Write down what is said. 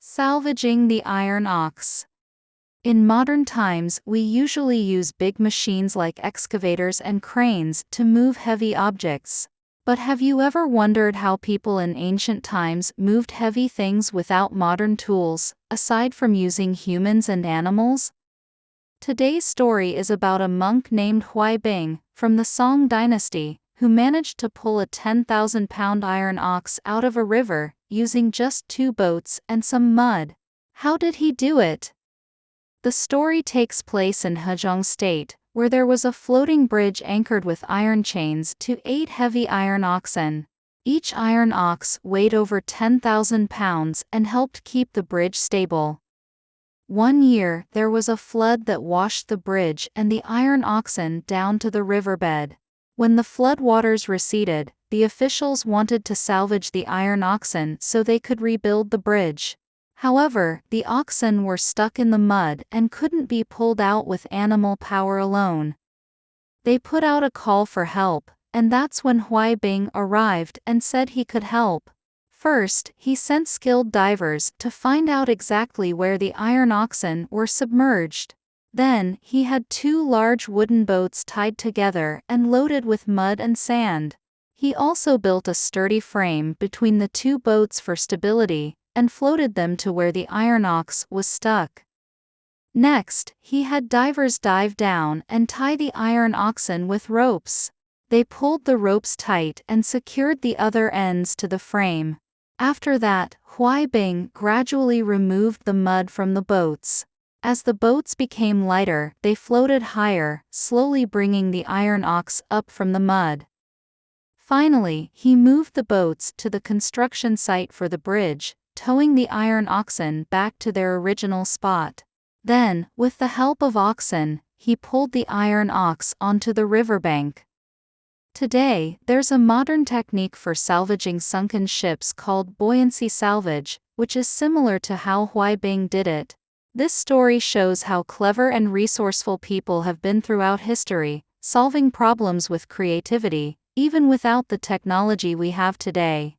Salvaging the iron ox. In modern times, we usually use big machines like excavators and cranes to move heavy objects. But have you ever wondered how people in ancient times moved heavy things without modern tools, aside from using humans and animals? Today's story is about a monk named Bing, from the Song dynasty, who managed to pull a 10,000-pound iron ox out of a river, using just 2 boats and some mud. How did he do it? The story takes place in Hejong State, where there was a floating bridge anchored with iron chains to 8 heavy iron oxen. Each iron ox weighed over 10,000 pounds and helped keep the bridge stable. One year, there was a flood that washed the bridge and the iron oxen down to the riverbed. When the flood waters receded, the officials wanted to salvage the iron oxen so they could rebuild the bridge. However, the oxen were stuck in the mud and couldn't be pulled out with animal power alone. They put out a call for help, and that's when Bing arrived and said he could help. First, he sent skilled divers to find out exactly where the iron oxen were submerged. Then, he had 2 large wooden boats tied together and loaded with mud and sand. He also built a sturdy frame between the 2 boats for stability, and floated them to where the iron ox was stuck. Next, he had divers dive down and tie the iron oxen with ropes. They pulled the ropes tight and secured the other ends to the frame. After that, Bing gradually removed the mud from the boats. As the boats became lighter, they floated higher, slowly bringing the iron ox up from the mud. Finally, he moved the boats to the construction site for the bridge, towing the iron oxen back to their original spot. Then, with the help of oxen, he pulled the iron ox onto the riverbank. Today, there's a modern technique for salvaging sunken ships called buoyancy salvage, which is similar to how Bing did it. This story shows how clever and resourceful people have been throughout history, solving problems with creativity, even without the technology we have today.